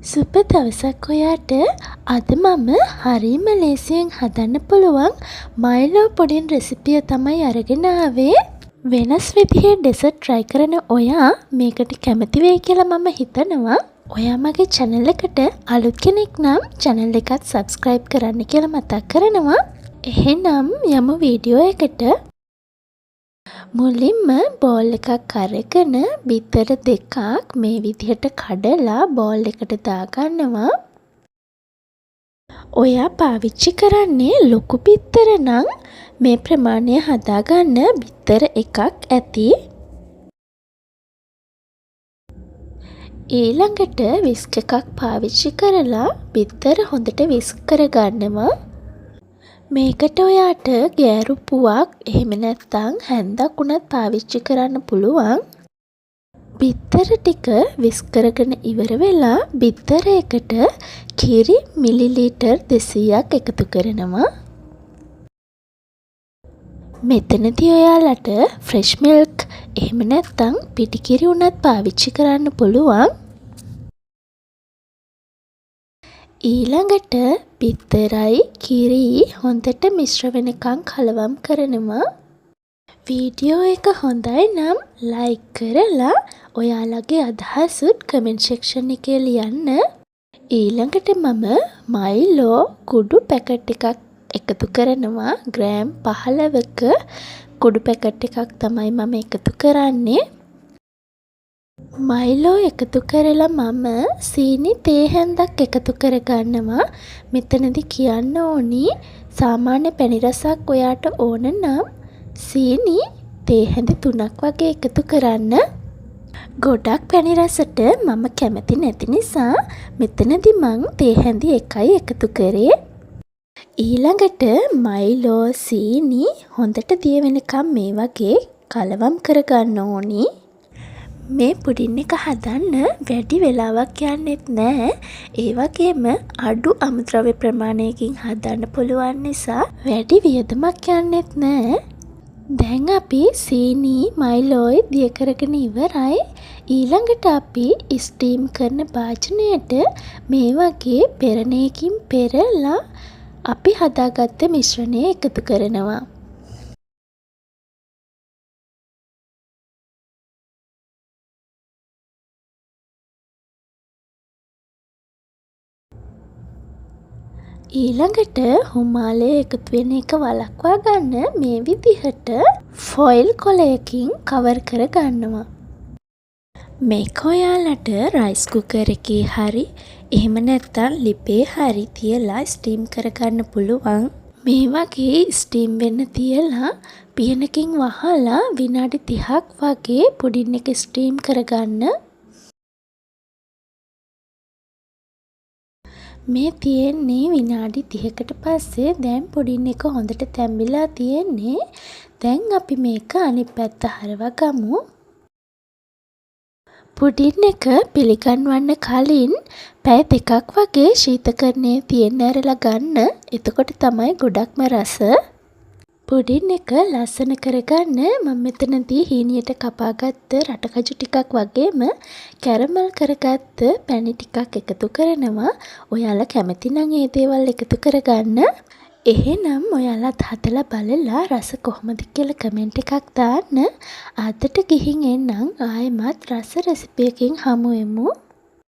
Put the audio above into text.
සුබ දවසක් ඔයාට. අද මම හරිම ලේසියෙන් හදන්න පුළුවන් මයිලෝ පුඩින් රෙසිපිය තමයි අරගෙන ආවේ. වෙනස් විදිහේ ඩෙසර්ට් try කරන ඔයා මේකට කැමති වෙයි කියලා මම හිතනවා. ඔයා මගේ channel එකට අලුත් කෙනෙක් නම් channel එකත් subscribe කරන්න කියලා මතක් කරනවා. එහෙනම් යමු වීඩියෝ එකට. මුලින්ම බෝල් එකක් අරගෙන බිත්තර දෙකක් මේ විදිහට කඩලා බෝල් එකට දාගන්නවා. ඔයා පාවිච්චි කරන්නේ ලොකු බිත්තර නම් මේ ප්‍රමාණය හදාගන්න බිත්තර එකක් ඇති. ඊළඟට විස්ක් එකක් පාවිච්චි කරලා බිත්තර හොඳට විස්ක් කරගන්නවා. මේකට ඔයාට ගෑරුප්පුවක් එහෙම නැත්නම් හැන්දක් උනත් පාවිච්චි කරන්න පුළුවන්. බිත්තර ටික විස්ක් කරගෙන ඉවර වෙලා බිත්තර එකට කිරි මිලිලීටර් 200ක් එකතු කරනවා. මෙතනදී ඔයාලට ෆ්‍රෙෂ් මිල්ක් එහෙම නැත්නම් පිටි කිරි උනත් පාවිච්චි කරන්න පුළුවන්. ඊළඟට බිත්තරයි කිරි හොඳට මිශ්‍ර වෙනකන් කලවම් කරනවා. වීඩියෝ එක හොඳයි නම් ලයික් කරලා ඔයාලගේ අදහසුත් කමෙන්ට් සෙක්ෂන් එකේ ලියන්න. ඊළඟට මම මයිලෝ කුඩු පැකට් එකක් එකතු කරනවා. ග්‍රෑම් 15ක කුඩු පැකට් එකක් තමයි මම එකතු කරන්නේ. මයිලෝ එකතු කරලා මම සීනි තේ හැන්දක් එකතු කරගන්නවා. මෙතනදි කියන්න ඕනි සාමාන්‍ය පැණි රසක් ඔයාට ඕන නම් සීනි තේ හැඳි 3ක් වගේ එකතු කරන්න. ගොඩක් පැණි රසට මම කැමති නැති නිසා මෙතනදි මං තේ හැඳි 1යි එකතු කරේ. ඊළඟට මයිලෝ සීනි හොඳට දිය වෙනකම් මේ වගේ කලවම් කරගන්න ඕනි. මේ පුඩින් එක හදන්න වැඩි වෙලාවක් යන්නෙත් නෑ. ඒ වගේම අඩු අමුද්‍රව්‍ය ප්‍රමාණයකින් හදන්න පුළුවන් නිසා වැඩි වියදමක් යන්නෙත් නෑ. දැන් අපි සීනි මයිලෝයි දිය කරගෙන ඉවරයි. ඊළඟට අපි ස්ටීම් කරන භාජනයට මේ වගේ පෙරණයකින් පෙරලා අපි හදාගත්ත මිශ්‍රණය එකතු කරනවා. ඊළඟට හුමාලය එකතු වෙන එක වළක්වා ගන්න මේ විදිහට ෆොයිල් කොලයකින් කවර් කර ගන්නවා. මේක ඔයාලට රයිස් කුකර් එකේ හරි එහෙම නැත්නම් ලිපේ හරි තියලා ස්ටීම් කරගන්න පුළුවන්. මේ වගේ ස්ටීම් වෙන්න තියලා පියනකින් වහලා විනාඩි 30ක් වගේ පුඩින් එක ස්ටීම් කරගන්න. මේ තියෙන්නේ විනාඩි 30කට පස්සේ දැන් පුඩින් එක හොඳට තැම්බිලා තියෙන්නේ. දැන් අපි මේක අනිත් පැත්ත හරවා ගමු. පුඩින් එක පිළිගන්වන්න කලින් පැය 2ක් වගේ ශීතකරණයේ තියෙන්න ඇරලා ගන්න. එතකොට තමයි ගොඩක්ම රස. පුඩින් එක ලස්සන කරගන්න මම මෙතනදී හීනියට කපාගත්ත රටකජු ටිකක් වගේම කැරමල් කරගත්ත පැණි ටිකක් එකතු කරනවා. ඔයාලා කැමති නම් ඒ දේවල් එකතු කරගන්න. එහෙනම් ඔයාලත් හදලා බලලා රස කොහොමද කියලා කමෙන්ට් එකක් දාන්න. අදට ගිහින් එන්නම් ආයෙමත් රස රෙසිපියකින් හමු වෙමු.